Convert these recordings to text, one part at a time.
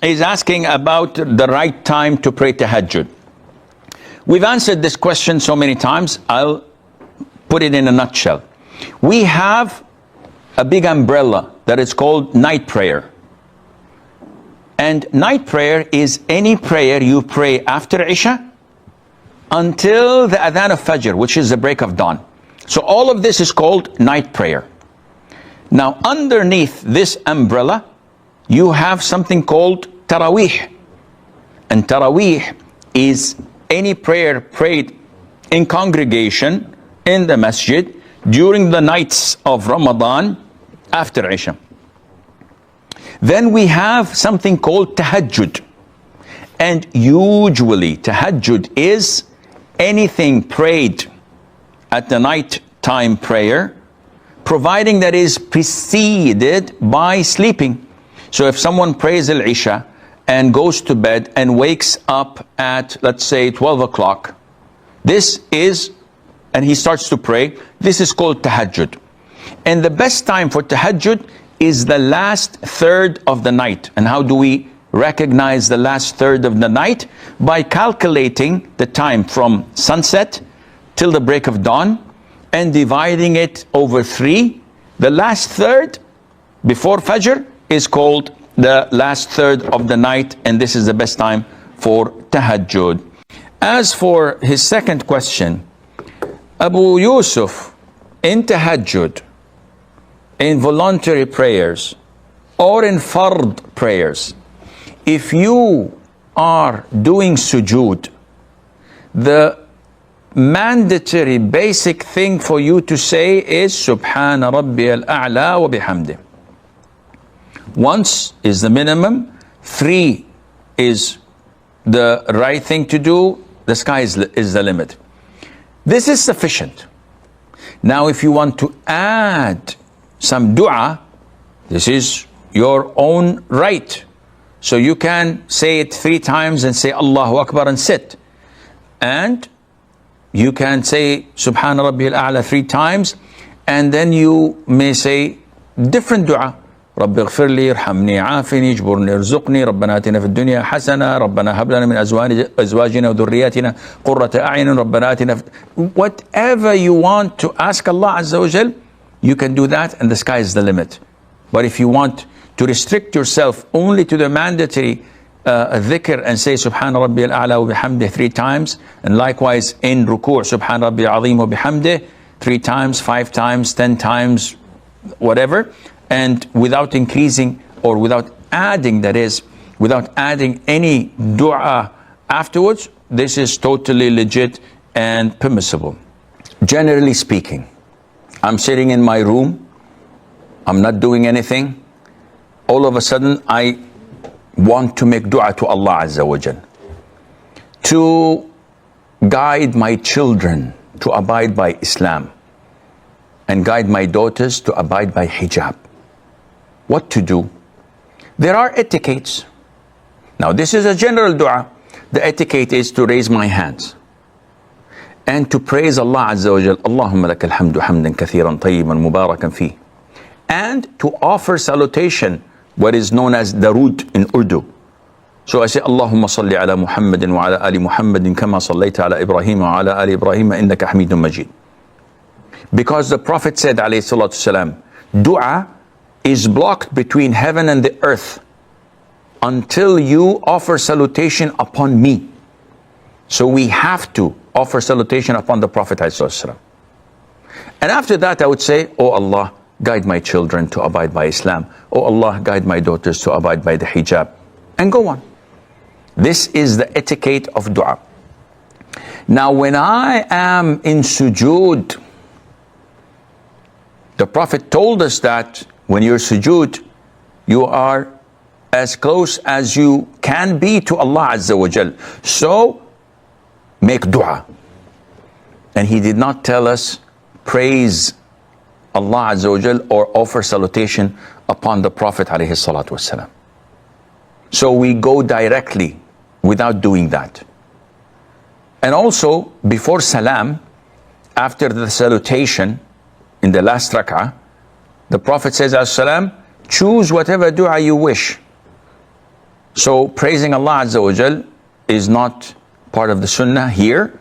is asking about the right time to pray tahajjud. We've answered this question so many times. I'll put it in a nutshell. We have a big umbrella that is called night prayer. And night prayer is any prayer you pray after Isha until the adhan of Fajr, which is the break of dawn. So all of this is called night prayer. Now underneath this umbrella, you have something called Taraweeh. And Taraweeh is any prayer prayed in congregation in the masjid during the nights of Ramadan after Isha. Then we have something called Tahajjud. And usually Tahajjud is anything prayed at the night time prayer, providing that is preceded by sleeping. So if someone prays Al-Isha and goes to bed and wakes up at, let's say, 12 o'clock, this is, and he starts to pray, this is called Tahajjud. And the best time for Tahajjud is the last third of the night. And how do we recognize the last third of the night? By calculating the time from sunset till the break of dawn and dividing it over 3. The last third before Fajr is called the last third of the night, and this is the best time for Tahajjud. As for his second question, Abu Yusuf, in Tahajjud, in voluntary prayers, or in fard prayers, if you are doing sujood, the mandatory basic thing for you to say is Subhana Rabbi al-A'la wa bihamdih. Once is the minimum, 3 is the right thing to do, the sky is the limit. This is sufficient. Now if you want to add some dua, this is your own right. So you can say it 3 times and say Allahu Akbar and sit. And you can say Subhana Rabbi al-A'la 3 times, and then you may say different dua. رب اغفر لي ارحمني عافني اجبرني ارزقني ربنا آتنا في الدنيا حسنة ربنا هب لنا من أزواجنا وذرياتنا قرة أعين ربنا آتنا whatever you want to ask Allah Azza wa Jal, you can do that, and the sky is the limit. But if you want to restrict yourself only to the mandatory dhikr and say Subhana Rabbi al-A'la wa bihamdih 3 times, and likewise in ruku' Subhana Rabbi al-Azim wa bihamdih 3 times, 5 times, 10 times, whatever, and without increasing or without adding, that is, without adding any dua afterwards, this is totally legit and permissible. Generally speaking, I'm sitting in my room, I'm not doing anything, all of a sudden I want to make dua to Allah Azza wa Jal, to guide my children to abide by Islam and guide my daughters to abide by hijab. What to do? There are etiquettes. Now this is a general dua. The etiquette is to raise my hands and to praise Allah Azza wa Jal, Allahumma lakal hamdu hamdan kathiran tayyiban mubarakan fi, and to offer salutation, what is known as darood in Urdu. So I say Allahumma salli ala Muhammadin wa ala ali Muhammadin kama sallaita ala Ibrahim wa ala ali Ibrahim innaka hamidun majid. Because the Prophet said alayhi salatu salam, dua is blocked between heaven and the earth until you offer salutation upon me. So we have to offer salutation upon the Prophet ﷺ. And after that I would say, oh Allah, guide my children to abide by Islam. Oh Allah, guide my daughters to abide by the hijab. And go on. This is the etiquette of dua. Now when I am in sujood, the Prophet told us that when you're sujood, you are as close as you can be to Allah Azza wa Jal. So make dua. And he did not tell us praise Allah Azza wa Jal or offer salutation upon the Prophet alayhi salatu wasalam. So we go directly without doing that. And also before salam, after the salutation in the last rak'ah, the Prophet says as salam, choose whatever dua you wish. So praising Allah Azza wa Jal is not part of the sunnah here.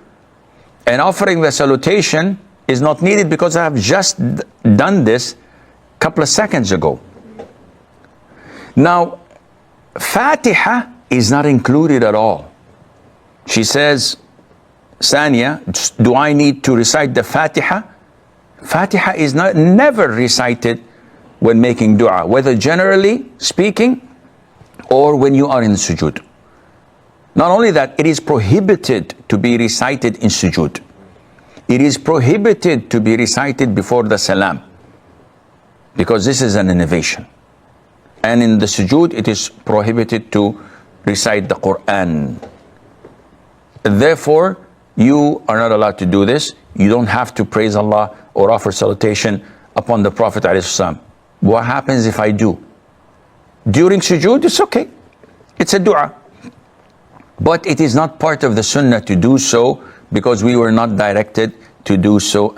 And offering the salutation is not needed because I have just done this a couple of seconds ago. Now, Fatiha is not included at all. She says, Sania, do I need to recite the Fatiha? Fatiha is never recited when making dua, whether generally speaking or when you are in sujood. Not only that, it is prohibited to be recited in sujood. It is prohibited to be recited before the salam, because this is an innovation. And in the sujood, it is prohibited to recite the Quran. Therefore, you are not allowed to do this. You don't have to praise Allah or offer salutation upon the Prophet ﷺ. What happens if I do? During sujood, it's okay. It's a dua. But it is not part of the sunnah to do so, because we were not directed to do so.